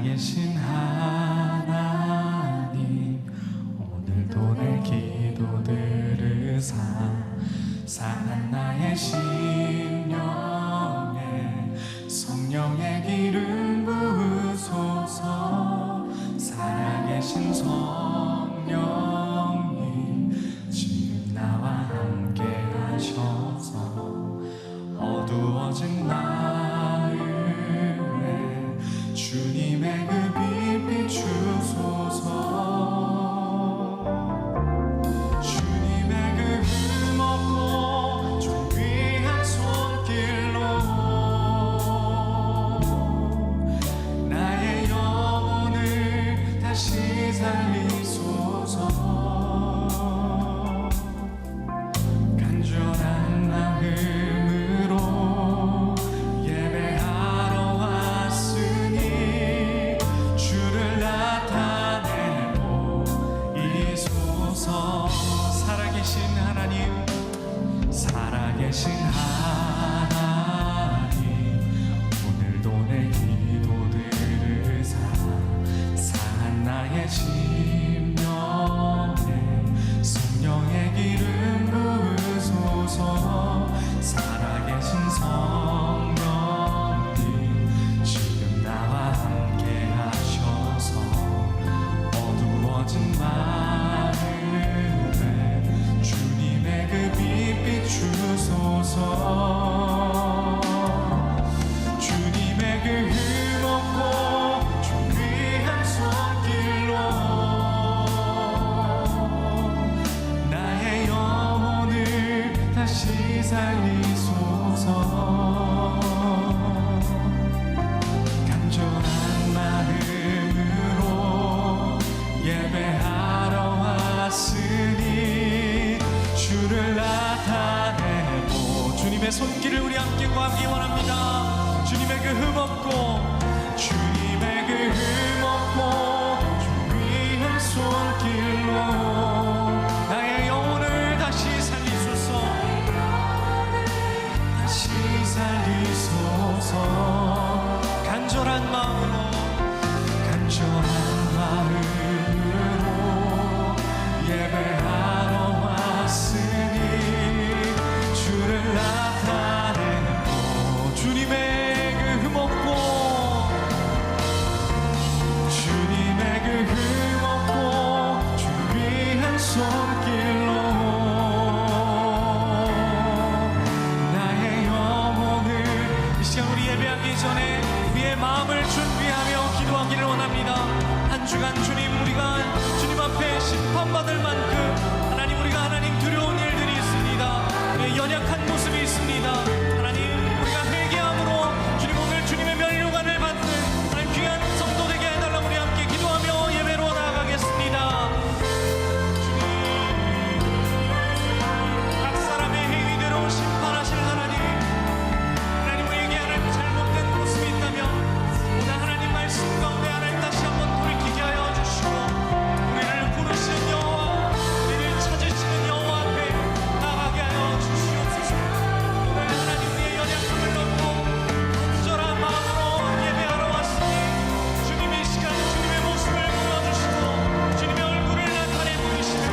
살아계신 하나님, 오늘도 내 기도 들으사 상한 나의 심령에 성령의 기름 부으소서. 살아계신 성령님, 지금 나와 함께 하셔서 어두워진 마음에 주님의 그 빛 비추소서. 주님의 그 흠없고 존귀한 손길로 나의 영혼을 다시 살리소서. 간절한 마음으로 예배하러 왔으니 주를 나타내 보이소서. 살아계신 하나님, 살아계신 하나님, 오늘도 내 기도 들으사 상한 나의 심령에 성령의 기름 부으소서. 살아계신 성령님, 지금 나와 함께 하셔서 어두워진 마음에 주님의 그 빛 비추소서. 주님의 그 흠없고 존귀한 손길로 나의 영혼을 다시 살리소서. 간절한 마음으로 예배하러 왔으니 주를 나타내고 주님의 손길을 우리 함께 구하기 원합니다. 주님의 그 흠없고 주님의 그 흠없고 존귀한 손길로 나의 영혼을 다시 살리소서. 다시 살리소서. 간절한 마음으로 예배하러 왔으니 주를 나타내고 주님의 그 흠없고 존귀한 손길로 나의 영혼을 이 시간 우리 예배하기 전에 우리의 마음을 준비하며 기도하기를 원합니다. 한 주간 주님, 우리가 주님 앞에 심판받을 만큼 하나님, 우리가 하나님 두려운 일들이 있습니다. 우리의 연약한 모습이 있습니다. 하나님, 우리가 회개함으로 주님 오늘 주님의 면류관을 받는 하나님 귀한 성도 되게 해달라고 우리 함께 기도하며 예배로 나아가겠습니다. 주님, 각 사람의 행위대로 심판하실 하나님, 하나님 우리에게 하나님 잘못된 모습이 있다면 오늘 하나님 말씀 가운데 하나님 다시 한번 돌이키게 하여 주시고 우리를 부르시는 여호와, 우리를 찾으시는 여호와 앞에 나가게 하여 주시옵소서. 오늘 하나님 우리의 연약함을 넘고 간절한 마음으로 예배하러 왔으니 주님의 시간 주님의 모습을 보여주시고 주님의 얼굴을 나타내 보이시며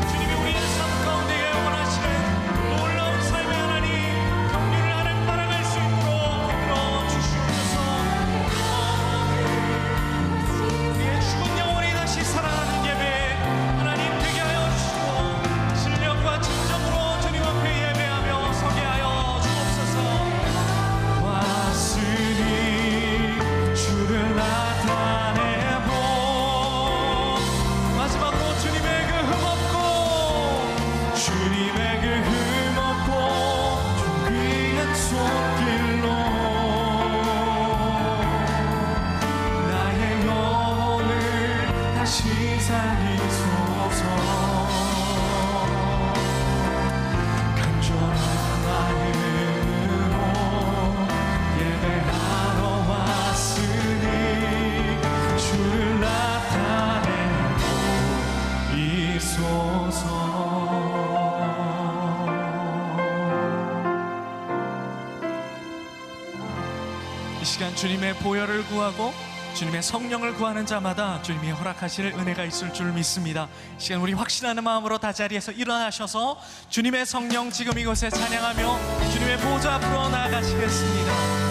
주님이 우리의 삶 가운데 원하시는 놀라운 삶의 하나님 경륜을 하나님 따라갈 수 있도록 이끌어 주시옵소서. 우리의 죽은 영혼이 다시 살아나는 예배 하나님 되게 하여 주시고 신령과 진정으로 주님 앞에 예배하며 서게 하여 주옵소서. 왔으니 주를 나타내고 마지막으로 주님의 그 흠없고 존귀한 손길로 나의 영혼을 다시 살리소서. 간절한 마음으로 예배하러 왔으니 주를 나타내고 있소서. 이 시간 주님의 보혈을 구하고 주님의 성령을 구하는 자마다 주님이 허락하실 은혜가 있을 줄 믿습니다. 이 시간 우리 확신하는 마음으로 다 자리에서 일어나셔서 주님의 성령 지금 이곳에 찬양하며 주님의 보좌 앞으로 나아가시겠습니다.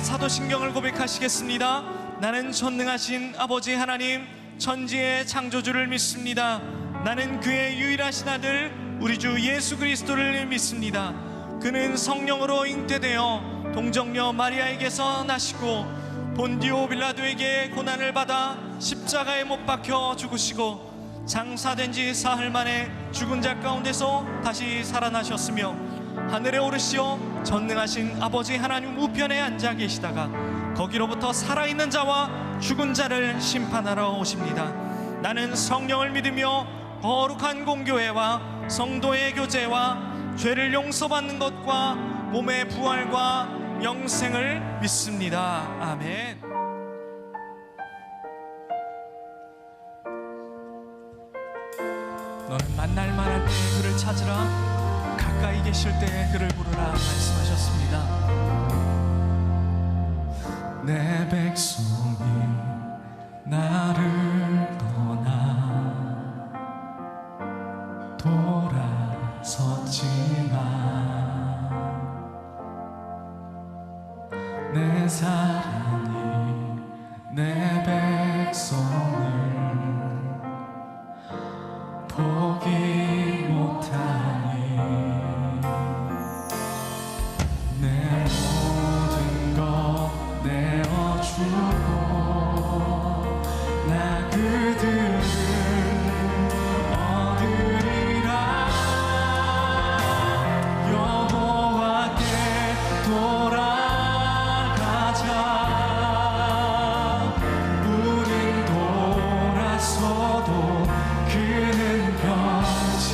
사도신경을 고백하시겠습니다. 나는 전능하신 아버지 하나님 천지의 창조주를 믿습니다. 나는 그의 유일하신 아들 우리 주 예수 그리스도를 믿습니다. 그는 성령으로 잉태되어 동정녀 마리아에게서 나시고 본디오 빌라도에게 고난을 받아 십자가에 못 박혀 죽으시고 장사된 지 사흘 만에 죽은 자 가운데서 다시 살아나셨으며 하늘에 오르시어 전능하신 아버지 하나님 우편에 앉아 계시다가 거기로부터 살아있는 자와 죽은 자를 심판하러 오십니다. 나는 성령을 믿으며 거룩한 공교회와 성도의 교제와 죄를 용서받는 것과 몸의 부활과 영생을 믿습니다. 아멘. 너는 만날 만할 때 그를 찾으라, 가까이 계실 때 그를 부르라 말씀하셨습니다. 내 백성이 나를 떠나 돌아섰지만 내 사랑이 내 백성을 포기 못하니 내 모든 것 내어주고 나 그들을 얻으리라. 여호와께 돌아가자. 우린 돌아서도 그는 변치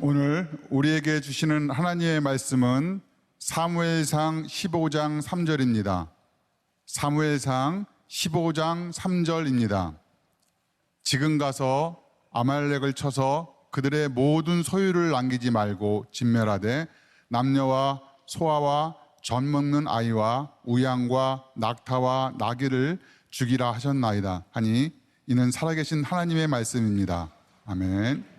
오늘 우리에게 주시는 하나님의 말씀은 사무엘상 15장 3절입니다. 사무엘상 15장 3절입니다. 지금 가서 아말렉을 쳐서 그들의 모든 소유를 남기지 말고 진멸하되 남녀와 소아와 젖 먹는 아이와 우양과 낙타와 나귀를 죽이라 하셨나이다 하니 이는 살아계신 하나님의 말씀입니다. 아멘.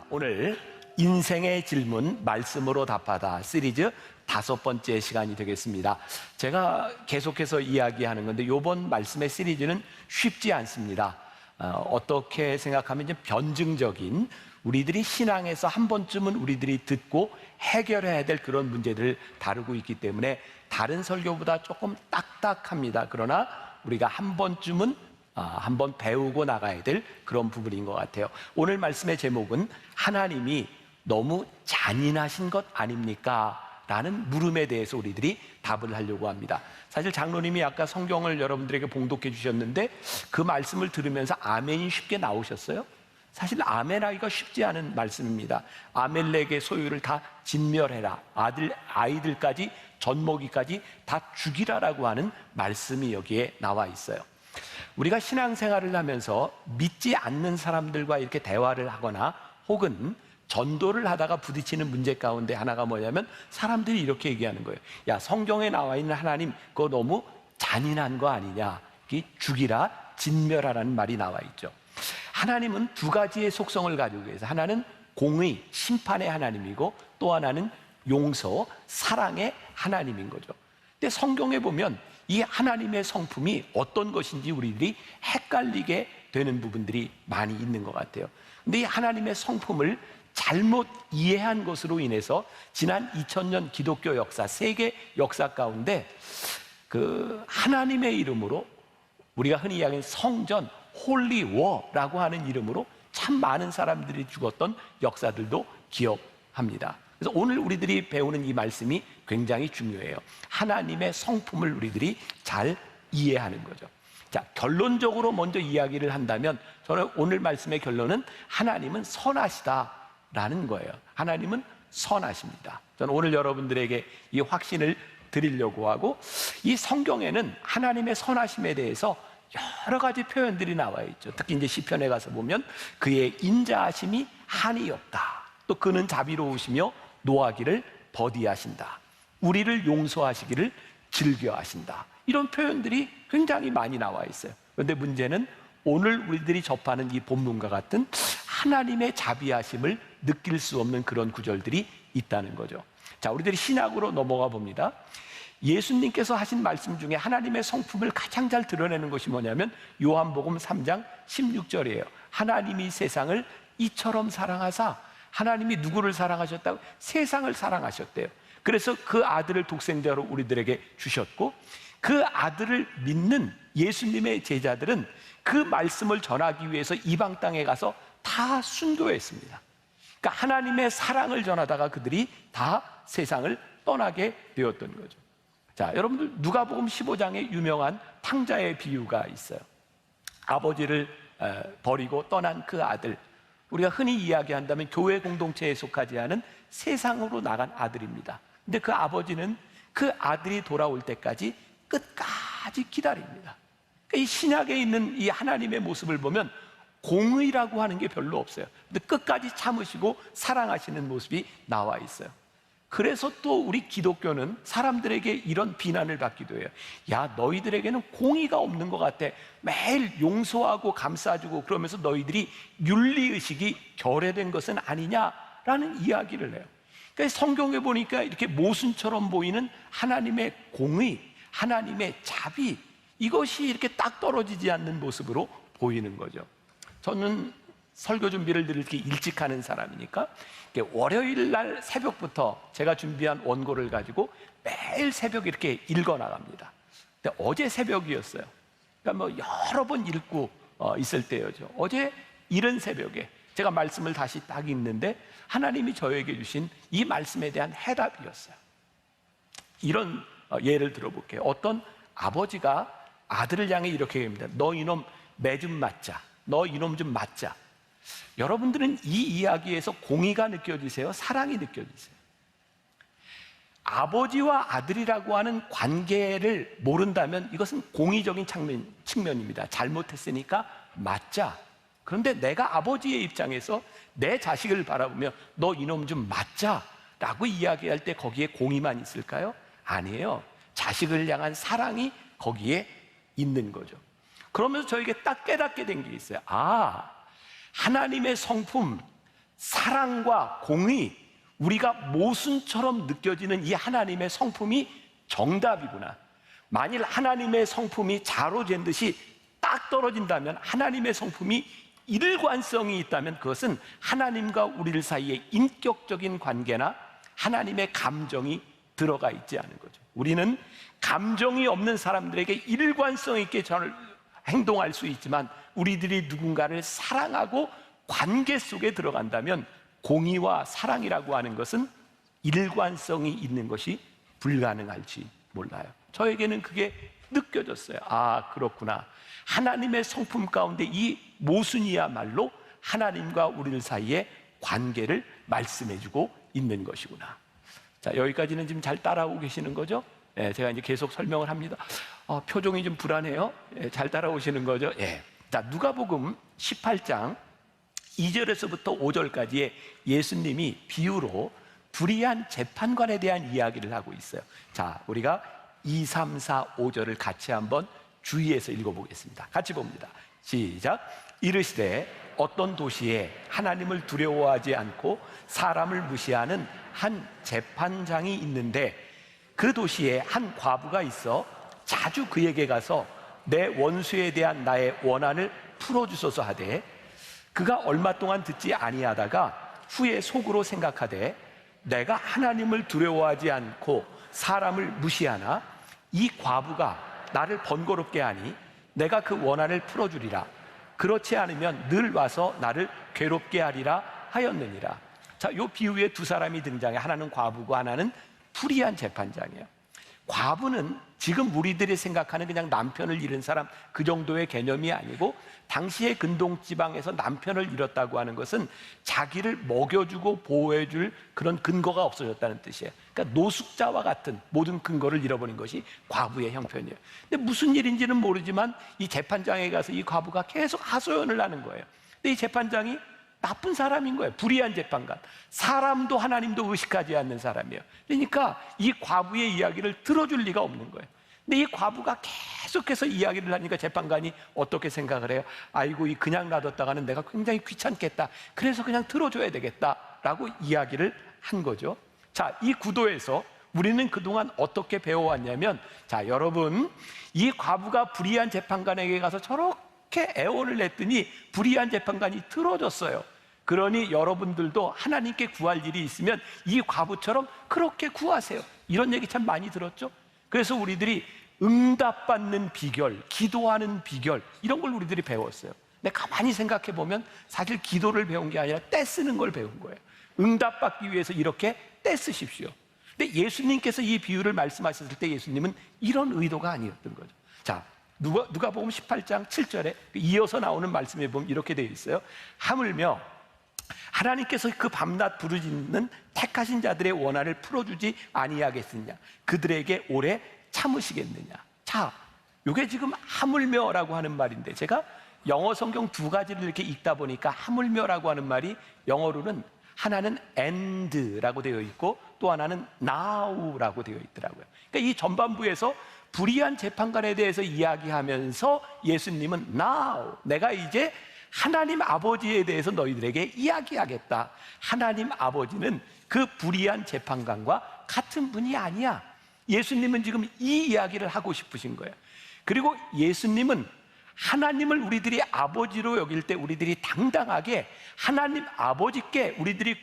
오늘 인생의 질문 말씀으로 답하다 시리즈 5번째 시간이 되겠습니다. 제가 계속해서 이야기하는 건데 이번 말씀의 시리즈는 쉽지 않습니다. 어떻게 생각하면 이제 변증적인 우리들이 신앙에서 한 번쯤은 우리들이 듣고 해결해야 될 그런 문제들을 다루고 있기 때문에 다른 설교보다 조금 딱딱합니다. 그러나 우리가 한 번쯤은 한번 배우고 나가야 될 그런 부분인 것 같아요. 오늘 말씀의 제목은 하나님이 너무 잔인하신 것 아닙니까? 라는 물음에 대해서 우리들이 답을 하려고 합니다. 사실 장로님이 아까 성경을 여러분들에게 봉독해 주셨는데 그 말씀을 들으면서 아멘이 쉽게 나오셨어요? 사실 아멘하기가 쉽지 않은 말씀입니다. 아멜렉의 소유를 다 진멸해라, 아이들까지 젖먹이까지 다 죽이라라고 하는 말씀이 여기에 나와 있어요. 우리가 신앙생활을 하면서 믿지 않는 사람들과 이렇게 대화를 하거나 혹은 전도를 하다가 부딪히는 문제 가운데 하나가 뭐냐면 사람들이 이렇게 얘기하는 거예요. 야, 성경에 나와 있는 하나님 그거 너무 잔인한 거 아니냐, 죽이라, 진멸하라는 말이 나와 있죠. 하나님은 두 가지의 속성을 가지고 계세요. 하나는 공의, 심판의 하나님이고 또 하나는 용서, 사랑의 하나님인 거죠. 근데 성경에 보면 이 하나님의 성품이 어떤 것인지 우리들이 헷갈리게 되는 부분들이 많이 있는 것 같아요. 근데 이 하나님의 성품을 잘못 이해한 것으로 인해서 지난 2000년 기독교 역사, 세계 역사 가운데 그 하나님의 이름으로 우리가 흔히 이야기하는 성전, 홀리워라고 하는 이름으로 참 많은 사람들이 죽었던 역사들도 기억합니다. 그래서 오늘 우리들이 배우는 이 말씀이 굉장히 중요해요. 하나님의 성품을 우리들이 잘 이해하는 거죠. 자, 결론적으로 먼저 이야기를 한다면 저는 오늘 말씀의 결론은 하나님은 선하시다라는 거예요. 하나님은 선하십니다. 저는 오늘 여러분들에게 이 확신을 드리려고 하고, 이 성경에는 하나님의 선하심에 대해서 여러 가지 표현들이 나와 있죠. 특히 이제 시편에 가서 보면 그의 인자하심이 한이 없다. 또 그는 자비로우시며 노하기를 더디하신다. 우리를 용서하시기를 즐겨하신다. 이런 표현들이 굉장히 많이 나와 있어요. 그런데 문제는 오늘 우리들이 접하는 이 본문과 같은 하나님의 자비하심을 느낄 수 없는 그런 구절들이 있다는 거죠. 자, 우리들이 신약으로 넘어가 봅니다. 예수님께서 하신 말씀 중에 하나님의 성품을 가장 잘 드러내는 것이 뭐냐면 요한복음 3장 16절이에요. 하나님이 세상을 이처럼 사랑하사, 하나님이 누구를 사랑하셨다고? 세상을 사랑하셨대요. 그래서 그 아들을 독생자로 우리들에게 주셨고, 그 아들을 믿는 예수님의 제자들은 그 말씀을 전하기 위해서 이방 땅에 가서 다 순교했습니다. 그러니까 하나님의 사랑을 전하다가 그들이 다 세상을 떠나게 되었던 거죠. 자, 여러분들 누가복음 15장에 유명한 탕자의 비유가 있어요. 아버지를 버리고 떠난 그 아들, 우리가 흔히 이야기한다면 교회 공동체에 속하지 않은 세상으로 나간 아들입니다. 근데 그 아버지는 그 아들이 돌아올 때까지 끝까지 기다립니다. 그러니까 이 신약에 있는 이 하나님의 모습을 보면 공의라고 하는 게 별로 없어요. 근데 끝까지 참으시고 사랑하시는 모습이 나와 있어요. 그래서 또 우리 기독교는 사람들에게 이런 비난을 받기도 해요. 야, 너희들에게는 공의가 없는 것 같아. 매일 용서하고 감싸주고 그러면서 너희들이 윤리의식이 결여된 것은 아니냐라는 이야기를 해요. 그러니까 성경에 보니까 이렇게 모순처럼 보이는 하나님의 공의, 하나님의 자비, 이것이 이렇게 딱 떨어지지 않는 모습으로 보이는 거죠. 저는 설교 준비를 늘 이렇게 일찍 하는 사람이니까 월요일 날 새벽부터 제가 준비한 원고를 가지고 매일 새벽 이렇게 읽어 나갑니다. 근데 어제 새벽이었어요. 그러니까 뭐 여러 번 읽고 있을 때였죠. 어제 이른 새벽에 제가 말씀을 다시 딱 읽는데 하나님이 저에게 주신 이 말씀에 대한 해답이었어요. 이런 예를 들어볼게요. 어떤 아버지가 아들을 향해 이렇게 얘기합니다. 너 이놈 매 좀 맞자. 너 이놈 좀 맞자. 여러분들은 이 이야기에서 공의가 느껴지세요? 사랑이 느껴지세요? 아버지와 아들이라고 하는 관계를 모른다면 이것은 공의적인 측면입니다. 잘못했으니까 맞자. 그런데 내가 아버지의 입장에서 내 자식을 바라보며 너 이놈 좀 맞자 라고 이야기할 때 거기에 공의만 있을까요? 아니에요. 자식을 향한 사랑이 거기에 있는 거죠. 그러면서 저에게 딱 깨닫게 된 게 있어요. 아, 하나님의 성품, 사랑과 공의, 우리가 모순처럼 느껴지는 이 하나님의 성품이 정답이구나. 만일 하나님의 성품이 자로 잰 듯이 딱 떨어진다면, 하나님의 성품이 일관성이 있다면 그것은 하나님과 우리들 사이에 인격적인 관계나 하나님의 감정이 들어가 있지 않은 거죠. 우리는 감정이 없는 사람들에게 일관성 있게 행동할 수 있지만 우리들이 누군가를 사랑하고 관계 속에 들어간다면 공의와 사랑이라고 하는 것은 일관성이 있는 것이 불가능할지 몰라요. 저에게는 그게 느껴졌어요. 아, 그렇구나. 하나님의 성품 가운데 이 모순이야말로 하나님과 우리들 사이의 관계를 말씀해주고 있는 것이구나. 자, 여기까지는 지금 잘 따라오고 계시는 거죠? 예, 제가 이제 계속 설명을 합니다. 표정이 좀 불안해요. 예, 잘 따라오시는 거죠? 예. 자, 누가복음 18장 2절에서부터 5절까지의 예수님이 비유로 불의한 재판관에 대한 이야기를 하고 있어요. 자, 우리가 2, 3, 4, 5절을 같이 한번 주의해서 읽어보겠습니다. 같이 봅니다. 시작. 이르시되 어떤 도시에 하나님을 두려워하지 않고 사람을 무시하는 한 재판장이 있는데 그 도시에 한 과부가 있어 자주 그에게 가서 내 원수에 대한 나의 원한을 풀어주소서 하되 그가 얼마 동안 듣지 아니하다가 후에 속으로 생각하되 내가 하나님을 두려워하지 않고 사람을 무시하나 이 과부가 나를 번거롭게 하니 내가 그 원한을 풀어주리라. 그렇지 않으면 늘 와서 나를 괴롭게 하리라 하였느니라. 자, 이 비유에 두 사람이 등장해. 하나는 과부고 하나는 불의한 재판장이에요. 과부는 지금 우리들이 생각하는 그냥 남편을 잃은 사람 그 정도의 개념이 아니고 당시의 근동지방에서 남편을 잃었다고 하는 것은 자기를 먹여주고 보호해줄 그런 근거가 없어졌다는 뜻이에요. 그러니까 노숙자와 같은 모든 근거를 잃어버린 것이 과부의 형편이에요. 근데 무슨 일인지는 모르지만 이 재판장에 가서 이 과부가 계속 하소연을 하는 거예요. 근데 이 재판장이 나쁜 사람인 거예요. 불의한 재판관. 사람도 하나님도 의식하지 않는 사람이에요. 그러니까 이 과부의 이야기를 들어줄 리가 없는 거예요. 근데 이 과부가 계속해서 이야기를 하니까 재판관이 어떻게 생각을 해요? 아이고, 이 그냥 놔뒀다가는 내가 굉장히 귀찮겠다. 그래서 그냥 들어줘야 되겠다라고 이야기를 한 거죠. 자, 이 구도에서 우리는 그동안 어떻게 배워왔냐면, 자, 여러분, 이 과부가 불의한 재판관에게 가서 저렇게 애원을 냈더니 불의한 재판관이 들어줬어요. 그러니 여러분들도 하나님께 구할 일이 있으면 이 과부처럼 그렇게 구하세요. 이런 얘기 참 많이 들었죠? 그래서 우리들이 응답받는 비결, 기도하는 비결, 이런 걸 우리들이 배웠어요. 근데 가만히 생각해 보면 사실 기도를 배운 게 아니라 떼 쓰는 걸 배운 거예요. 응답받기 위해서 이렇게 떼 쓰십시오. 근데 예수님께서 이 비유를 말씀하셨을 때 예수님은 이런 의도가 아니었던 거죠. 자, 누가복음 18장 7절에 이어서 나오는 말씀에 보면 이렇게 되어 있어요. 하물며 하나님께서 그 밤낮 부르짖는 택하신 자들의 원한을 풀어주지 아니하겠느냐, 그들에게 오래 참으시겠느냐. 자, 이게 지금 하물며라고 하는 말인데 제가 영어 성경 두 가지를 이렇게 읽다 보니까 하물며라고 하는 말이 영어로는 하나는 and라고 되어 있고 또 하나는 now라고 되어 있더라고요. 그러니까 이 전반부에서 불의한 재판관에 대해서 이야기하면서 예수님은 now, 내가 이제 하나님 아버지에 대해서 너희들에게 이야기하겠다. 하나님 아버지는 그 불의한 재판관과 같은 분이 아니야. 예수님은 지금 이 이야기를 하고 싶으신 거예요. 그리고 예수님은 하나님을 우리들이 아버지로 여길 때 우리들이 당당하게 하나님 아버지께 우리들이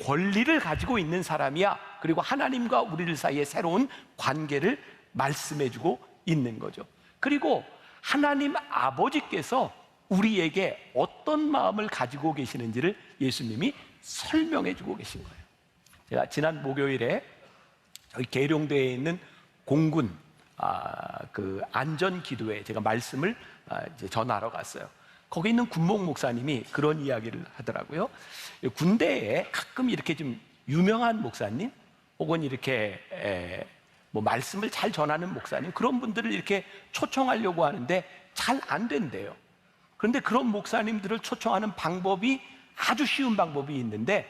권리를 가지고 있는 사람이야. 그리고 하나님과 우리들 사이에 새로운 관계를 말씀해주고 있는 거죠. 그리고 하나님 아버지께서 우리에게 어떤 마음을 가지고 계시는지를 예수님이 설명해주고 계신 거예요. 제가 지난 목요일에 저희 계룡대에 있는 공군 그 안전기도에 제가 말씀을 이제 전하러 갔어요. 거기 있는 군목 목사님이 그런 이야기를 하더라고요. 군대에 가끔 이렇게 좀 유명한 목사님 혹은 이렇게 뭐 말씀을 잘 전하는 목사님, 그런 분들을 이렇게 초청하려고 하는데 잘 안 된대요. 그런데 그런 목사님들을 초청하는 방법이 아주 쉬운 방법이 있는데,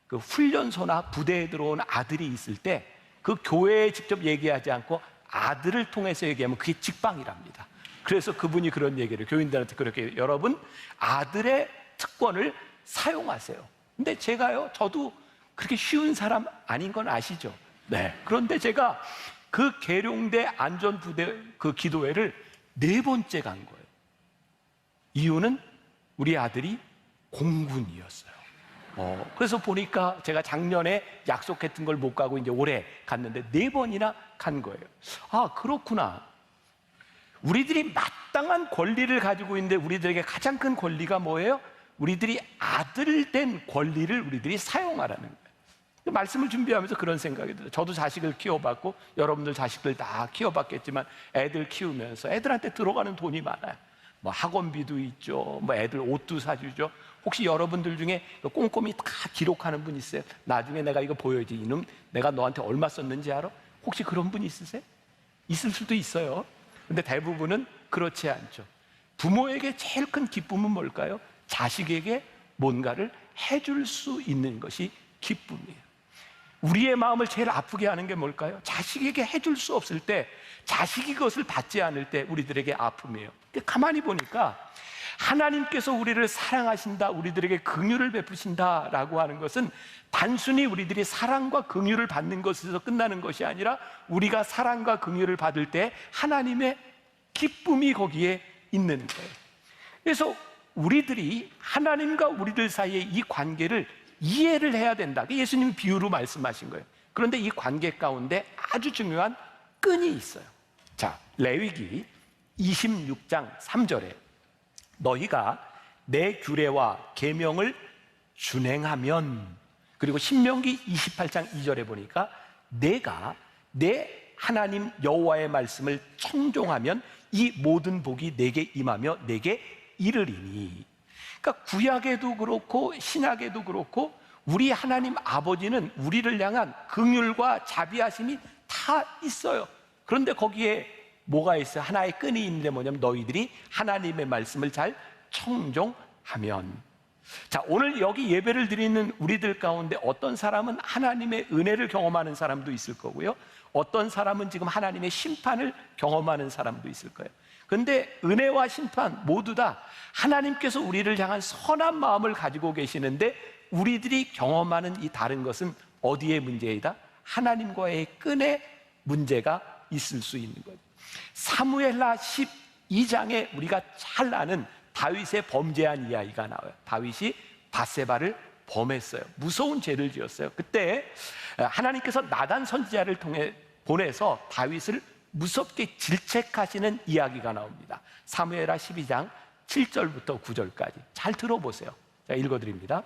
그 훈련소나 부대에 들어온 아들이 있을 때 그 교회에 직접 얘기하지 않고 아들을 통해서 얘기하면 그게 직방이랍니다. 그래서 그분이 그런 얘기를 교인들한테 그렇게, 여러분 아들의 특권을 사용하세요. 근데 저도 그렇게 쉬운 사람 아닌 건 아시죠? 네. 그런데 제가 그 계룡대 안전부대 그 기도회를 4번째 간 거예요. 이유는 우리 아들이 공군이었어요. 그래서 보니까 제가 작년에 약속했던 걸 못 가고 이제 올해 갔는데 4번이나 간 거예요. 아, 그렇구나. 우리들이 마땅한 권리를 가지고 있는데 우리들에게 가장 큰 권리가 뭐예요? 우리들이 아들 된 권리를 우리들이 사용하라는 거예요. 말씀을 준비하면서 그런 생각이 들어요. 저도 자식을 키워봤고 여러분들 자식들 다 키워봤겠지만 애들 키우면서 애들한테 들어가는 돈이 많아요. 뭐 학원비도 있죠. 뭐 애들 옷도 사주죠. 혹시 여러분들 중에 꼼꼼히 다 기록하는 분 있어요? 나중에 내가 이거 보여야지. 이놈 내가 너한테 얼마 썼는지 알아? 혹시 그런 분 있으세요? 있을 수도 있어요. 근데 대부분은 그렇지 않죠. 부모에게 제일 큰 기쁨은 뭘까요? 자식에게 뭔가를 해줄 수 있는 것이 기쁨이에요. 우리의 마음을 제일 아프게 하는 게 뭘까요? 자식에게 해줄 수 없을 때, 자식이 그것을 받지 않을 때 우리들에게 아픔이에요. 가만히 보니까 하나님께서 우리를 사랑하신다, 우리들에게 긍휼을 베푸신다라고 하는 것은 단순히 우리들이 사랑과 긍휼을 받는 것에서 끝나는 것이 아니라 우리가 사랑과 긍휼을 받을 때 하나님의 기쁨이 거기에 있는 거예요. 그래서 우리들이 하나님과 우리들 사이의 이 관계를 이해를 해야 된다. 예수님이 비유로 말씀하신 거예요. 그런데 이 관계 가운데 아주 중요한 끈이 있어요. 자, 레위기 26장 3절에 너희가 내 규례와 계명을 준행하면, 그리고 신명기 28장 2절에 보니까 내가 내 하나님 여호와의 말씀을 청종하면 이 모든 복이 내게 임하며 내게 이르리니. 그러니까 구약에도 그렇고 신약에도 그렇고 우리 하나님 아버지는 우리를 향한 긍휼과 자비하심이 다 있어요. 그런데 거기에 뭐가 있어요? 하나의 끈이 있는데 뭐냐면 너희들이 하나님의 말씀을 잘 청종하면. 자, 오늘 여기 예배를 드리는 우리들 가운데 어떤 사람은 하나님의 은혜를 경험하는 사람도 있을 거고요, 어떤 사람은 지금 하나님의 심판을 경험하는 사람도 있을 거예요. 그런데 은혜와 심판 모두 다 하나님께서 우리를 향한 선한 마음을 가지고 계시는데 우리들이 경험하는 이 다른 것은 어디의 문제이다? 하나님과의 끈의 문제가 있을 수 있는 거죠. 사무엘하 12장에 우리가 잘 아는 다윗의 범죄한 이야기가 나와요. 다윗이 밧세바를 범했어요. 무서운 죄를 지었어요. 그때 하나님께서 나단 선지자를 통해 보내서 다윗을 무섭게 질책하시는 이야기가 나옵니다. 사무엘하 12장 7절부터 9절까지 잘 들어보세요. 제가 읽어드립니다.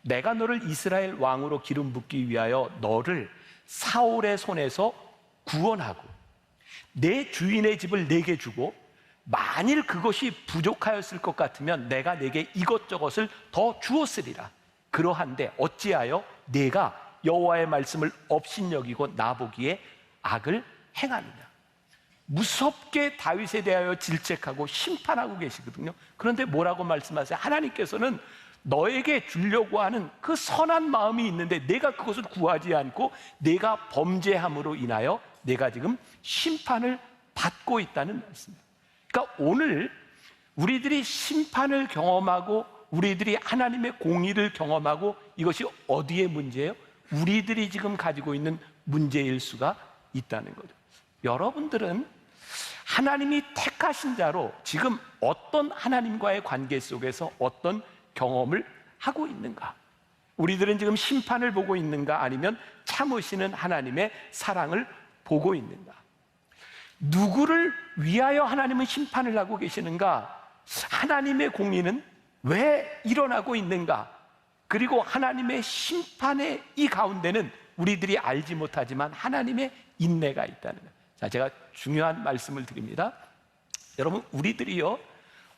내가 너를 이스라엘 왕으로 기름 붓기 위하여 너를 사울의 손에서 구원하고 내 주인의 집을 내게 주고 만일 그것이 부족하였을 것 같으면 내가 내게 이것저것을 더 주었으리라. 그러한데 어찌하여 내가 여호와의 말씀을 업신여기고 나보기에 악을 행하느냐. 무섭게 다윗에 대하여 질책하고 심판하고 계시거든요. 그런데 뭐라고 말씀하세요? 하나님께서는 너에게 주려고 하는 그 선한 마음이 있는데 내가 그것을 구하지 않고 내가 범죄함으로 인하여 내가 지금 심판을 받고 있다는 말씀입니다. 그러니까 오늘 우리들이 심판을 경험하고 우리들이 하나님의 공의를 경험하고 이것이 어디의 문제예요? 우리들이 지금 가지고 있는 문제일 수가 있다는 거죠. 여러분들은 하나님이 택하신 자로 지금 어떤 하나님과의 관계 속에서 어떤 경험을 하고 있는가? 우리들은 지금 심판을 보고 있는가? 아니면 참으시는 하나님의 사랑을 보고 있는가? 누구를 위하여 하나님은 심판을 하고 계시는가? 하나님의 공의는 왜 일어나고 있는가? 그리고 하나님의 심판의 이 가운데는 우리들이 알지 못하지만 하나님의 인내가 있다는 것. 자, 제가 중요한 말씀을 드립니다. 여러분, 우리들이요,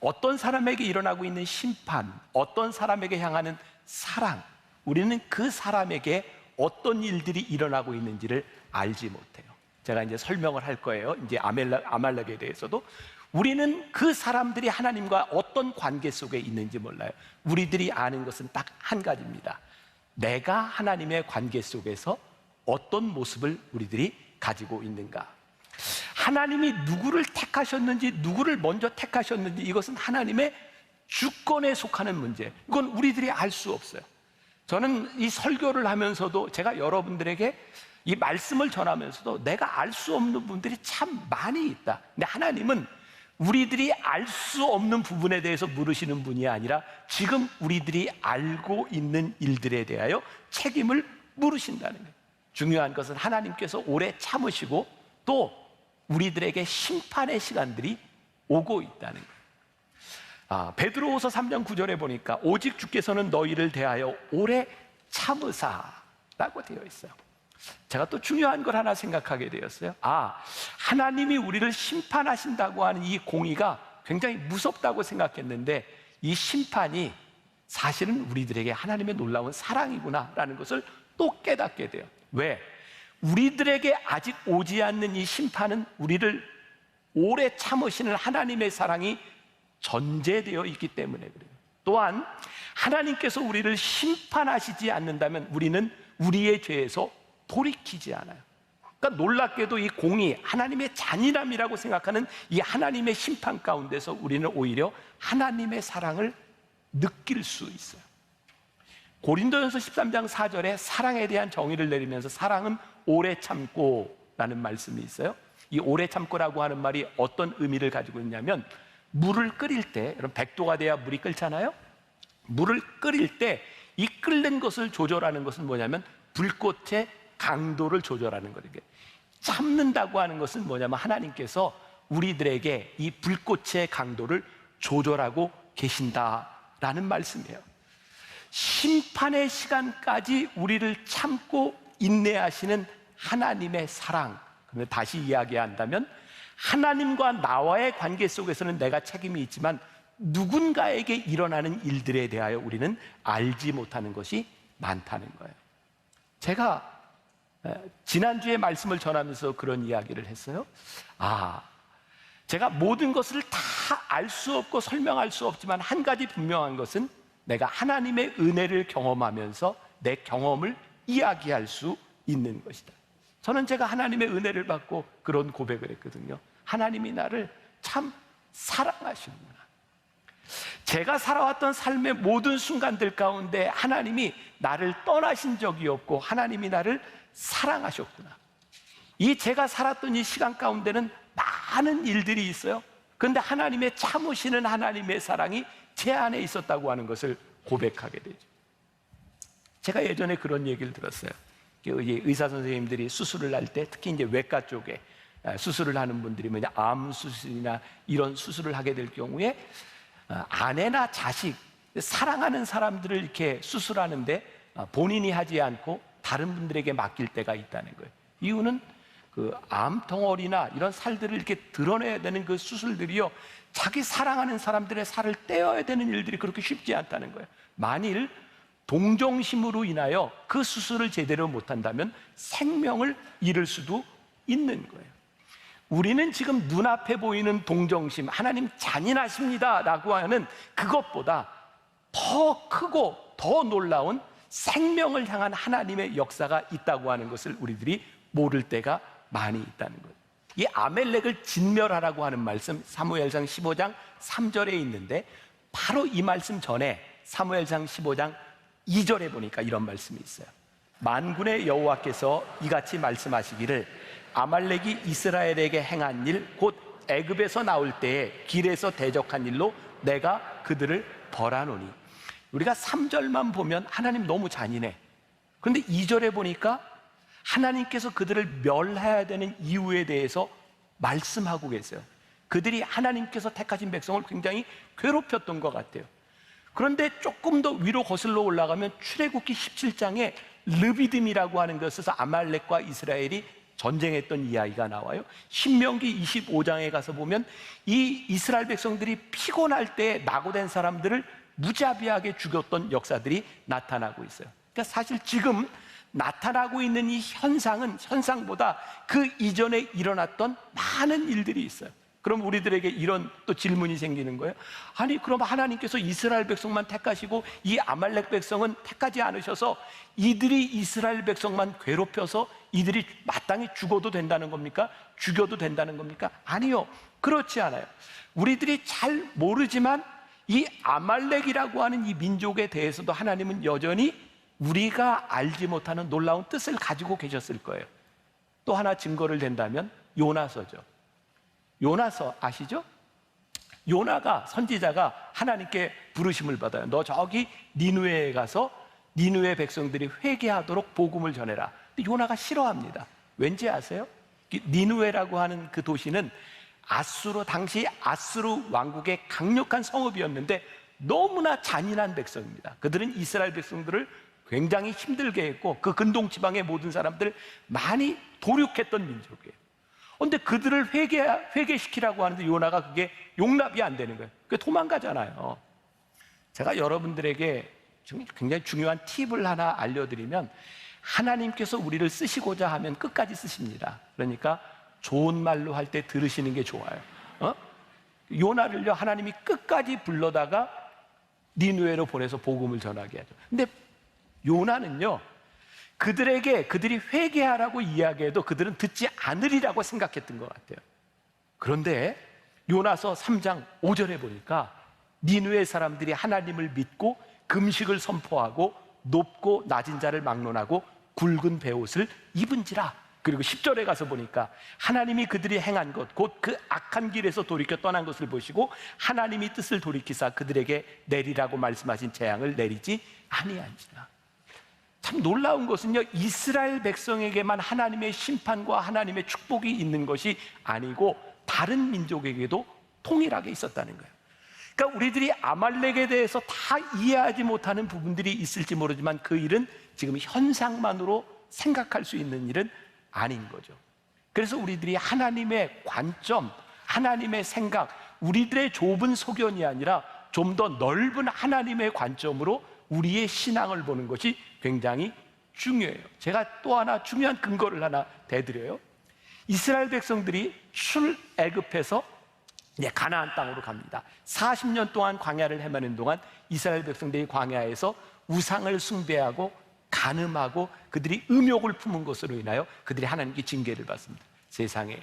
어떤 사람에게 일어나고 있는 심판, 어떤 사람에게 향하는 사랑, 우리는 그 사람에게 어떤 일들이 일어나고 있는지를 알지 못해요. 제가 이제 설명을 할 거예요. 이제 아말렉에 대해서도. 우리는 그 사람들이 하나님과 어떤 관계 속에 있는지 몰라요. 우리들이 아는 것은 딱 한 가지입니다. 내가 하나님의 관계 속에서 어떤 모습을 우리들이 가지고 있는가. 하나님이 누구를 택하셨는지, 누구를 먼저 택하셨는지, 이것은 하나님의 주권에 속하는 문제. 이건 우리들이 알 수 없어요. 저는 이 설교를 하면서도 제가 여러분들에게 이 말씀을 전하면서도 내가 알 수 없는 분들이 참 많이 있다. 근데 하나님은 우리들이 알 수 없는 부분에 대해서 물으시는 분이 아니라 지금 우리들이 알고 있는 일들에 대하여 책임을 물으신다는 거예요. 중요한 것은 하나님께서 오래 참으시고 또 우리들에게 심판의 시간들이 오고 있다는 거예요. 베드로후서 3장 9절에 보니까 오직 주께서는 너희를 대하여 오래 참으사라고 되어 있어요. 제가 또 중요한 걸 하나 생각하게 되었어요. 하나님이 우리를 심판하신다고 하는 이 공의가 굉장히 무섭다고 생각했는데 이 심판이 사실은 우리들에게 하나님의 놀라운 사랑이구나라는 것을 또 깨닫게 돼요. 왜? 우리들에게 아직 오지 않는 이 심판은 우리를 오래 참으시는 하나님의 사랑이 전제되어 있기 때문에 그래요. 또한 하나님께서 우리를 심판하시지 않는다면 우리는 우리의 죄에서 돌이키지 않아요. 그러니까 놀랍게도 이 공의, 하나님의 잔인함이라고 생각하는 이 하나님의 심판 가운데서 우리는 오히려 하나님의 사랑을 느낄 수 있어요. 고린도전서 13장 4절에 사랑에 대한 정의를 내리면서 사랑은 오래 참고 라는 말씀이 있어요. 이 오래 참고라고 하는 말이 어떤 의미를 가지고 있냐면 물을 끓일 때, 여러분 100도가 돼야 물이 끓잖아요. 물을 끓일 때 이 끓는 것을 조절하는 것은 뭐냐면 불꽃의 강도를 조절하는 거예요. 참는다고 하는 것은 뭐냐면 하나님께서 우리들에게 이 불꽃의 강도를 조절하고 계신다라는 말씀이에요. 심판의 시간까지 우리를 참고 인내하시는 하나님의 사랑. 그러면 다시 이야기한다면 하나님과 나와의 관계 속에서는 내가 책임이 있지만 누군가에게 일어나는 일들에 대하여 우리는 알지 못하는 것이 많다는 거예요. 제가 지난주에 말씀을 전하면서 그런 이야기를 했어요. 제가 모든 것을 다 알 수 없고 설명할 수 없지만 한 가지 분명한 것은 내가 하나님의 은혜를 경험하면서 내 경험을 이야기할 수 있는 것이다. 저는 제가 하나님의 은혜를 받고 그런 고백을 했거든요. 하나님이 나를 참 사랑하시는구나. 제가 살아왔던 삶의 모든 순간들 가운데 하나님이 나를 떠나신 적이 없고 하나님이 나를 사랑하셨구나. 이 제가 살았던 이 시간 가운데는 많은 일들이 있어요. 그런데 하나님의 참으시는 하나님의 사랑이 제 안에 있었다고 하는 것을 고백하게 되죠. 제가 예전에 그런 얘기를 들었어요. 의사 선생님들이 수술을 할 때 특히 이제 외과 쪽에 수술을 하는 분들이 암 수술이나 이런 수술을 하게 될 경우에 아내나 자식, 사랑하는 사람들을 이렇게 수술하는데 본인이 하지 않고 다른 분들에게 맡길 때가 있다는 거예요. 이유는 그 암덩어리나 이런 살들을 이렇게 드러내야 되는 그 수술들이요, 자기 사랑하는 사람들의 살을 떼어야 되는 일들이 그렇게 쉽지 않다는 거예요. 만일 동정심으로 인하여 그 수술을 제대로 못한다면 생명을 잃을 수도 있는 거예요. 우리는 지금 눈앞에 보이는 동정심, 하나님 잔인하십니다 라고 하는 그것보다 더 크고 더 놀라운 생명을 향한 하나님의 역사가 있다고 하는 것을 우리들이 모를 때가 많이 있다는 거예요. 이 아멜렉을 진멸하라고 하는 말씀 사무엘상 15장 3절에 있는데 바로 이 말씀 전에 사무엘상 15장 2절에 보니까 이런 말씀이 있어요. 만군의 여호와께서 이같이 말씀하시기를 아말렉이 이스라엘에게 행한 일 곧 애굽에서 나올 때에 길에서 대적한 일로 내가 그들을 벌하노니. 우리가 3절만 보면 하나님 너무 잔인해. 그런데 2절에 보니까 하나님께서 그들을 멸해야 되는 이유에 대해서 말씀하고 계세요. 그들이 하나님께서 택하신 백성을 굉장히 괴롭혔던 것 같아요. 그런데 조금 더 위로 거슬러 올라가면 출애굽기 17장에 르비딤이라고 하는 것에서 아말렉과 이스라엘이 전쟁했던 이야기가 나와요. 신명기 25장에 가서 보면 이 이스라엘 백성들이 피곤할 때 낙오된 사람들을 무자비하게 죽였던 역사들이 나타나고 있어요. 그러니까 사실 지금 나타나고 있는 이 현상보다 그 이전에 일어났던 많은 일들이 있어요. 그럼 우리들에게 이런 또 질문이 생기는 거예요. 아니, 그럼 하나님께서 이스라엘 백성만 택하시고 이 아말렉 백성은 택하지 않으셔서 이들이 이스라엘 백성만 괴롭혀서 이들이 마땅히 죽어도 된다는 겁니까? 죽여도 된다는 겁니까? 아니요, 그렇지 않아요. 우리들이 잘 모르지만 이 아말렉이라고 하는 이 민족에 대해서도 하나님은 여전히 우리가 알지 못하는 놀라운 뜻을 가지고 계셨을 거예요. 또 하나 증거를 댄다면 요나서죠. 요나서 아시죠? 요나가, 선지자가 하나님께 부르심을 받아요. 너 저기 니느웨에 가서 니느웨 백성들이 회개하도록 복음을 전해라. 근데 요나가 싫어합니다. 왠지 아세요? 니느웨라고 하는 그 도시는 당시 아수르 왕국의 강력한 성읍이었는데 너무나 잔인한 백성입니다. 그들은 이스라엘 백성들을 굉장히 힘들게 했고 그 근동 지방의 모든 사람들 많이 도륙했던 민족이에요. 그런데 그들을 회개시키라고 하는데 요나가 그게 용납이 안 되는 거예요. 그게 도망가잖아요. 제가 여러분들에게 굉장히 중요한 팁을 하나 알려드리면, 하나님께서 우리를 쓰시고자 하면 끝까지 쓰십니다. 그러니까 좋은 말로 할 때 들으시는 게 좋아요. 요나를요, 하나님이 끝까지 불러다가 니느웨로 보내서 복음을 전하게 하죠. 근데 요나는요, 그들이 회개하라고 이야기해도 그들은 듣지 않으리라고 생각했던 것 같아요. 그런데 요나서 3장 5절에 보니까 니느웨 사람들이 하나님을 믿고 금식을 선포하고 높고 낮은 자를 막론하고 굵은 베옷을 입은지라. 그리고 10절에 가서 보니까 하나님이 그들이 행한 것, 곧 그 악한 길에서 돌이켜 떠난 것을 보시고 하나님이 뜻을 돌이키사 그들에게 내리라고 말씀하신 재앙을 내리지 아니한지라. 참 놀라운 것은요, 이스라엘 백성에게만 하나님의 심판과 하나님의 축복이 있는 것이 아니고 다른 민족에게도 동일하게 있었다는 거예요. 그러니까 우리들이 아말렉에 대해서 다 이해하지 못하는 부분들이 있을지 모르지만 그 일은 지금 현상만으로 생각할 수 있는 일은 아닌 거죠. 그래서 우리들이 하나님의 관점, 하나님의 생각, 우리들의 좁은 소견이 아니라 좀 더 넓은 하나님의 관점으로 우리의 신앙을 보는 것이 굉장히 중요해요. 제가 또 하나 중요한 근거를 하나 대드려요. 이스라엘 백성들이 출애굽해서 가나안 땅으로 갑니다. 40년 동안 광야를 헤매는 동안 이스라엘 백성들이 광야에서 우상을 숭배하고 간음하고 그들이 음욕을 품은 것으로 인하여 그들이 하나님께 징계를 받습니다. 세상에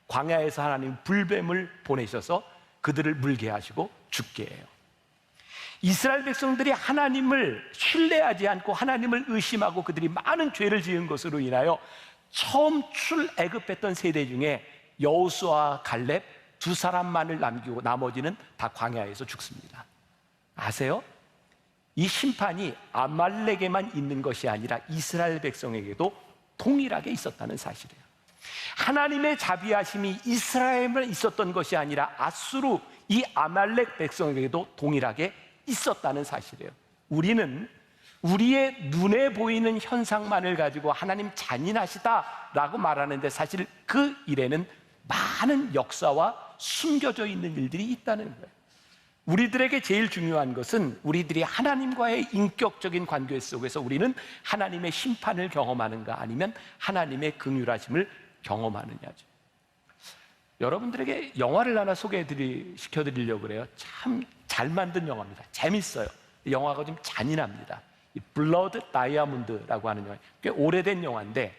광야에서 하나님 불뱀을 보내셔서 그들을 물게 하시고 죽게 해요. 이스라엘 백성들이 하나님을 신뢰하지 않고 하나님을 의심하고 그들이 많은 죄를 지은 것으로 인하여 처음 출애굽했던 세대 중에 여호수아와 갈렙 두 사람만을 남기고 나머지는 다 광야에서 죽습니다. 아세요? 이 심판이 아말렉에만 있는 것이 아니라 이스라엘 백성에게도 동일하게 있었다는 사실이에요. 하나님의 자비하심이 이스라엘에만 있었던 것이 아니라 아수르 이 아말렉 백성에게도 동일하게 있었다는 사실이에요. 우리는 우리의 눈에 보이는 현상만을 가지고 하나님 잔인하시다라고 말하는데 사실 그 일에는 많은 역사와 숨겨져 있는 일들이 있다는 거예요. 우리들에게 제일 중요한 것은 우리들이 하나님과의 인격적인 관계 속에서 우리는 하나님의 심판을 경험하는가 아니면 하나님의 긍휼하심을 경험하느냐죠. 여러분들에게 영화를 하나 시켜드리려고 그래요. 참 잘 만든 영화입니다. 재밌어요. 영화가 좀 잔인합니다. 블러드 다이아몬드라고 하는 영화, 꽤 오래된 영화인데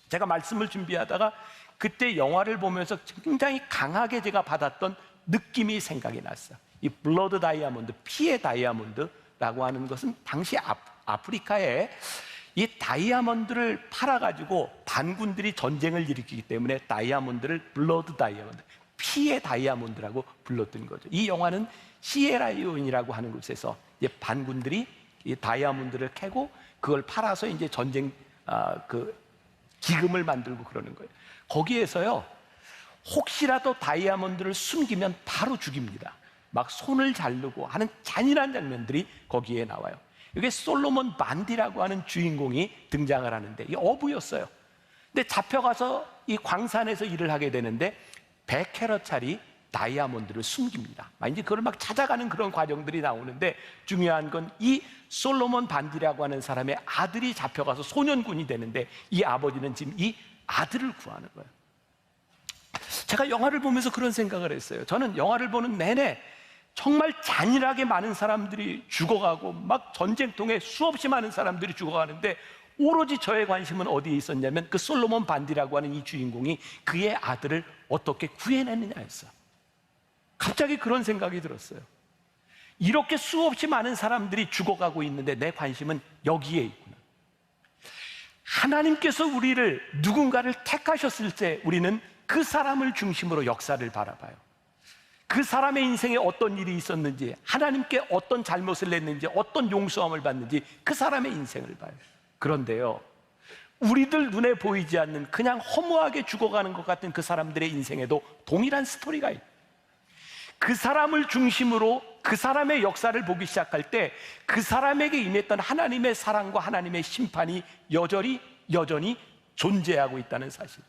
제가 말씀을 준비하다가 그때 영화를 보면서 굉장히 강하게 제가 받았던 느낌이 생각이 났어요. 이 블러드 다이아몬드, 피의 다이아몬드라고 하는 것은 당시 아프리카에 이 다이아몬드를 팔아가지고 반군들이 전쟁을 일으키기 때문에 다이아몬드를 블러드 다이아몬드, 피의 다이아몬드라고 불렀던 거죠. 이 영화는 시에라리온이라고 하는 곳에서 이제 반군들이 이 다이아몬드를 캐고 그걸 팔아서 이제 전쟁 기금을 만들고 그러는 거예요. 거기에서요, 혹시라도 다이아몬드를 숨기면 바로 죽입니다. 막 손을 자르고 하는 잔인한 장면들이 거기에 나와요. 이게 솔로몬 반디라고 하는 주인공이 등장을 하는데, 이 어부였어요. 근데 잡혀가서 이 광산에서 일을 하게 되는데 100캐럿짜리 다이아몬드를 숨깁니다. 이제 그걸 막 찾아가는 그런 과정들이 나오는데, 중요한 건 이 솔로몬 반디라고 하는 사람의 아들이 잡혀가서 소년군이 되는데, 이 아버지는 지금 이 아들을 구하는 거예요. 제가 영화를 보면서 그런 생각을 했어요. 저는 영화를 보는 내내 정말 잔인하게 많은 사람들이 죽어가고 막 전쟁통에 수없이 많은 사람들이 죽어가는데, 오로지 저의 관심은 어디에 있었냐면 그 솔로몬 반디라고 하는 이 주인공이 그의 아들을 어떻게 구해내느냐였어요. 갑자기 그런 생각이 들었어요. 이렇게 수없이 많은 사람들이 죽어가고 있는데 내 관심은 여기에 있구나. 하나님께서 우리를, 누군가를 택하셨을 때 우리는 그 사람을 중심으로 역사를 바라봐요. 그 사람의 인생에 어떤 일이 있었는지, 하나님께 어떤 잘못을 냈는지, 어떤 용서함을 받는지 그 사람의 인생을 봐요. 그런데요, 우리들 눈에 보이지 않는 그냥 허무하게 죽어가는 것 같은 그 사람들의 인생에도 동일한 스토리가 있어요. 그 사람을 중심으로 그 사람의 역사를 보기 시작할 때 그 사람에게 임했던 하나님의 사랑과 하나님의 심판이 여전히 존재하고 있다는 사실.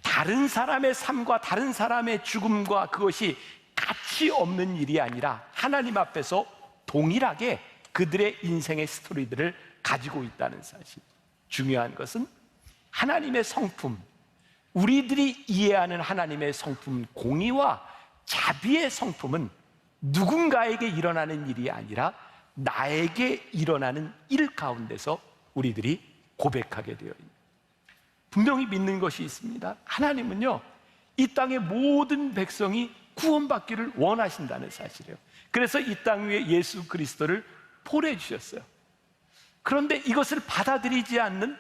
다른 사람의 삶과 다른 사람의 죽음과 그것이 가치 없는 일이 아니라 하나님 앞에서 동일하게 그들의 인생의 스토리들을 가지고 있다는 사실. 중요한 것은 하나님의 성품, 우리들이 이해하는 하나님의 성품, 공의와 자비의 성품은 누군가에게 일어나는 일이 아니라 나에게 일어나는 일 가운데서 우리들이 고백하게 되어 있습니다. 분명히 믿는 것이 있습니다. 하나님은요, 이 땅의 모든 백성이 구원받기를 원하신다는 사실이에요. 그래서 이 땅 위에 예수 그리스도를 보내주셨어요. 그런데 이것을 받아들이지 않는,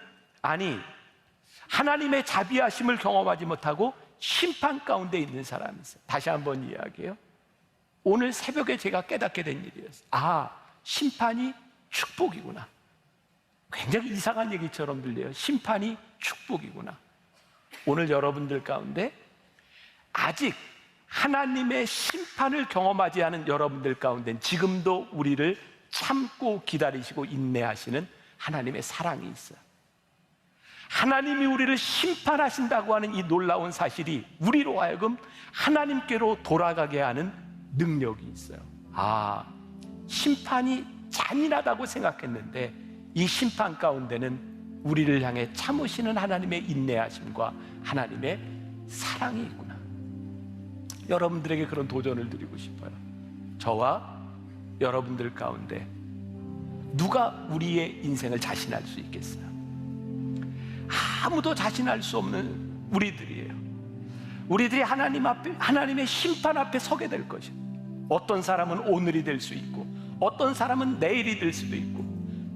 하나님의 자비하심을 경험하지 못하고 심판 가운데 있는 사람이 있어요. 다시 한번 이야기해요. 오늘 새벽에 제가 깨닫게 된 일이었어요. 심판이 축복이구나. 굉장히 이상한 얘기처럼 들려요. 심판이 축복이구나. 오늘 여러분들 가운데 아직 하나님의 심판을 경험하지 않은 여러분들 가운데 지금도 우리를 참고 기다리시고 인내하시는 하나님의 사랑이 있어요. 하나님이 우리를 심판하신다고 하는 이 놀라운 사실이 우리로 하여금 하나님께로 돌아가게 하는 능력이 있어요. 심판이 잔인하다고 생각했는데 이 심판 가운데는 우리를 향해 참으시는 하나님의 인내하심과 하나님의 사랑이 있구나. 여러분들에게 그런 도전을 드리고 싶어요. 저와 여러분들 가운데 누가 우리의 인생을 자신할 수 있겠어요? 아무도 자신할 수 없는 우리들이에요. 우리들이 하나님 앞에, 하나님의 심판 앞에 서게 될 것이에요. 어떤 사람은 오늘이 될 수 있고, 어떤 사람은 내일이 될 수도 있고,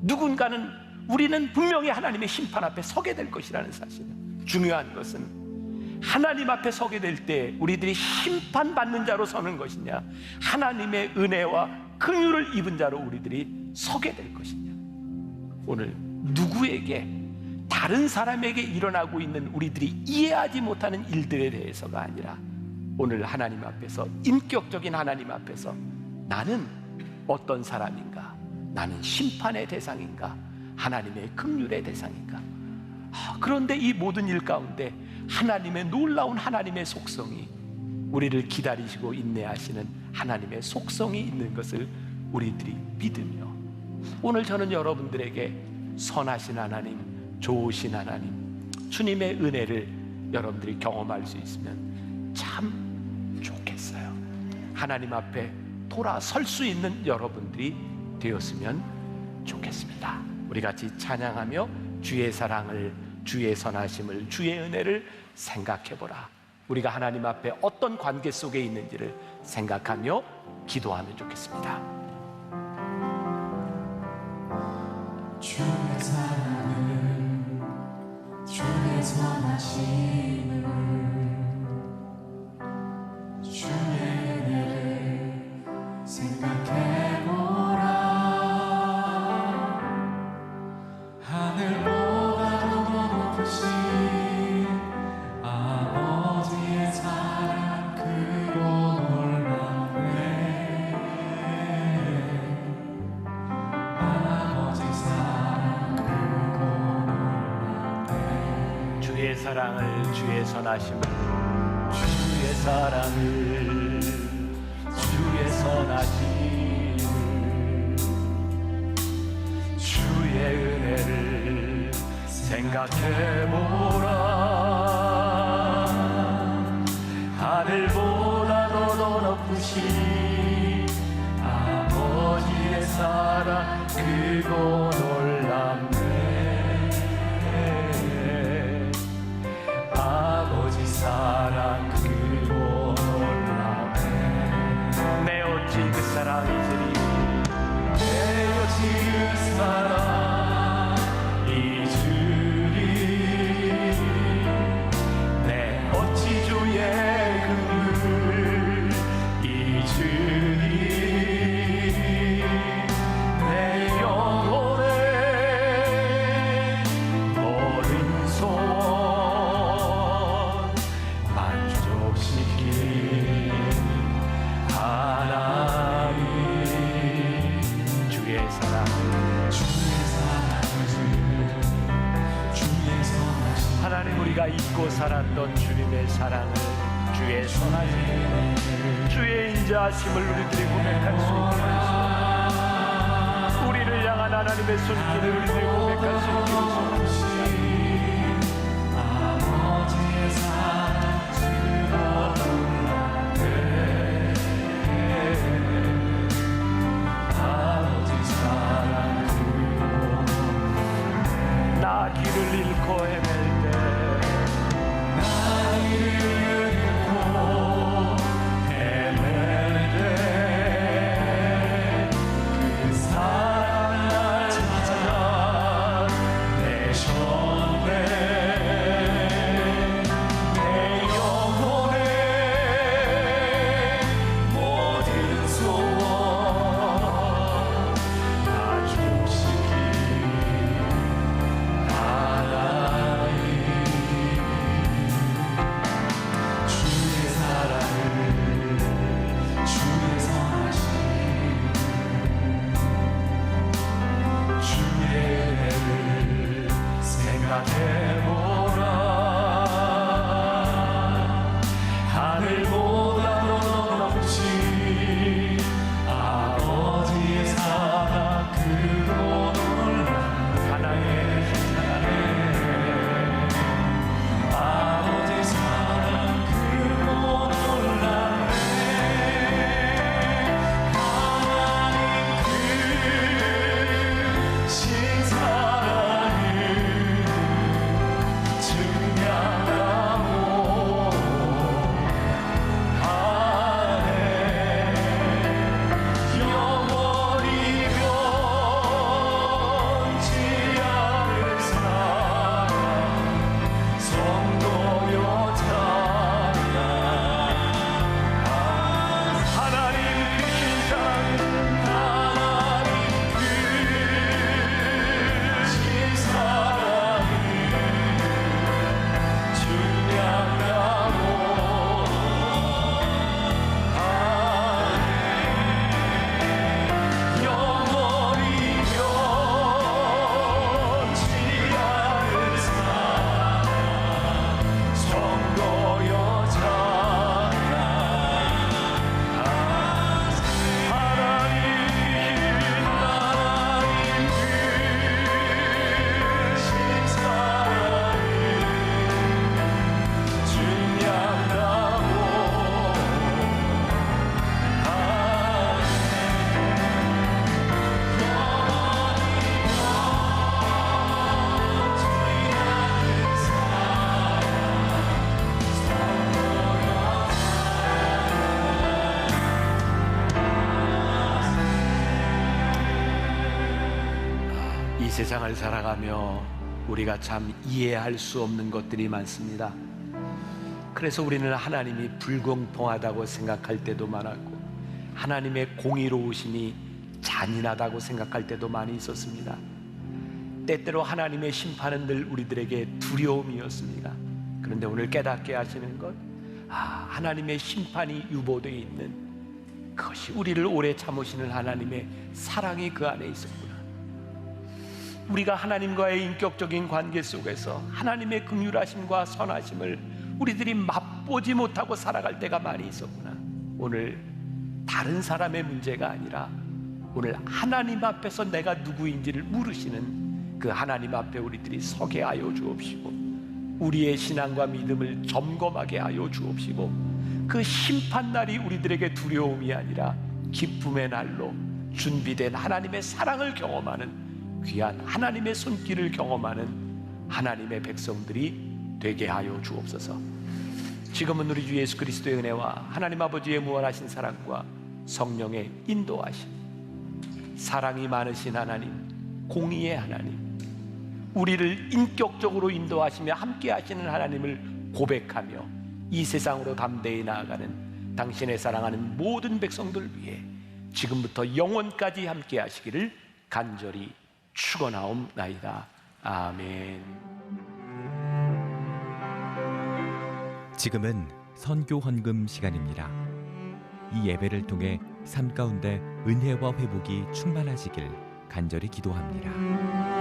누군가는, 우리는 분명히 하나님의 심판 앞에 서게 될 것이라는 사실이에요. 중요한 것은 하나님 앞에 서게 될 때 우리들이 심판받는 자로 서는 것이냐, 하나님의 은혜와 긍휼을 입은 자로 우리들이 서게 될 것이냐. 오늘 누구에게, 다른 사람에게 일어나고 있는 우리들이 이해하지 못하는 일들에 대해서가 아니라 오늘 하나님 앞에서, 인격적인 하나님 앞에서 나는 어떤 사람인가? 나는 심판의 대상인가? 하나님의 긍휼의 대상인가? 그런데 이 모든 일 가운데 하나님의 놀라운 하나님의 속성이, 우리를 기다리시고 인내하시는 하나님의 속성이 있는 것을 우리들이 믿으며, 오늘 저는 여러분들에게 선하신 하나님, 좋으신 하나님, 주님의 은혜를 여러분들이 경험할 수 있으면 참 좋겠어요. 하나님 앞에 돌아설 수 있는 여러분들이 되었으면 좋겠습니다. 우리 같이 찬양하며 주의 사랑을, 주의 선하심을, 주의 은혜를 생각해보라. 우리가 하나님 앞에 어떤 관계 속에 있는지를 생각하며 기도하면 좋겠습니다. 주의 사랑을, 주의 선하심을 생각해보라. 하늘보다도 더 높으신 아버지의 사랑 크고 놀랍네. 아버지 사랑 크고 놀랍네. 주의 사랑을, 주의 선하심을, 주의 사랑을, 주의 선하심을, 주의 은혜를 생각해보라. 하늘보다도 더 높으신 아버지의 사랑 크고 놀랍네. 아버지 사랑 크고 놀랍네. 내 어찌 그 사랑 잊으리. 내 어찌 그 사랑 잊으리. 내 어찌 주의 긍휼 잊으리. 내 영혼의 모든 소원 만족시킨 하나님. 주의 사랑을, 주의 선하심. 하나님, 우리가 잊고 살았던 주님의 사랑을, 주의 선하심을, 주의 인자하심을 우리들이 고백할 수 있게 하소서. 우리를 향한 하나님의 손길을 우리들이 고백할 수 있게 하소서. 아버지의 사랑 크고 놀랍네. 아버지 사랑 크고 나 길을 잃고 헤맬 때, 나 길을 잃고 헤맬 때 그 사랑 날 찾아 내셨네. 내 영혼의 모든 소원 만족시킨 하나님. 주의 사랑을, 주의 선하심, 주의 은혜를 생각해보라. 하늘보다도 더 높으신 아버지의 사랑 크고 놀랍네. 하나님의 사랑을, 아버지 사랑 크고 놀랍네. 하나님 크신 사랑을 증명하고 하네. 영원히 변치 않을 사랑 성도여 찬양. 하나님 크신 사랑, 하나님 크신 사랑을 증명하고 하네. 영원히 변치 않을 사랑 성도여 찬양. 하나님 크신 사랑을 증명하고 이 세상을 살아가며 우리가 참 이해할 수 없는 것들이 많습니다. 그래서 우리는 하나님이 불공평하다고 생각할 때도 많았고, 하나님의 공의로우심이 잔인하다고 생각할 때도 많이 있었습니다. 때때로 하나님의 심판은 늘 우리들에게 두려움이었습니다. 그런데 오늘 깨닫게 하시는 것, 하나님의 심판이 유보되어 있는 그것이 우리를 오래 참으시는 하나님의 사랑이 그 안에 있었구나. 우리가 하나님과의 인격적인 관계 속에서 하나님의 긍휼하심과 선하심을 우리들이 맛보지 못하고 살아갈 때가 많이 있었구나. 오늘 다른 사람의 문제가 아니라 오늘 하나님 앞에서 내가 누구인지를 물으시는 그 하나님 앞에 우리들이 서게 하여 주옵시고, 우리의 신앙과 믿음을 점검하게 하여 주옵시고, 그 심판날이 우리들에게 두려움이 아니라 기쁨의 날로 준비된 하나님의 사랑을 경험하는 귀한 하나님의 손길을 경험하는 하나님의 백성들이 되게 하여 주옵소서. 지금은 우리 주 예수 그리스도의 은혜와 하나님 아버지의 무한하신 사랑과 성령의 인도하심, 사랑이 많으신 하나님, 공의의 하나님, 우리를 인격적으로 인도하시며 함께 하시는 하나님을 고백하며 이 세상으로 담대히 나아가는 당신의 사랑하는 모든 백성들 위해 지금부터 영원까지 함께 하시기를 간절히 축원하옵나이다. 아멘. 지금은 선교 헌금 시간입니다. 이 예배를 통해 삶 가운데 은혜와 회복이 충만하시길 간절히 기도합니다.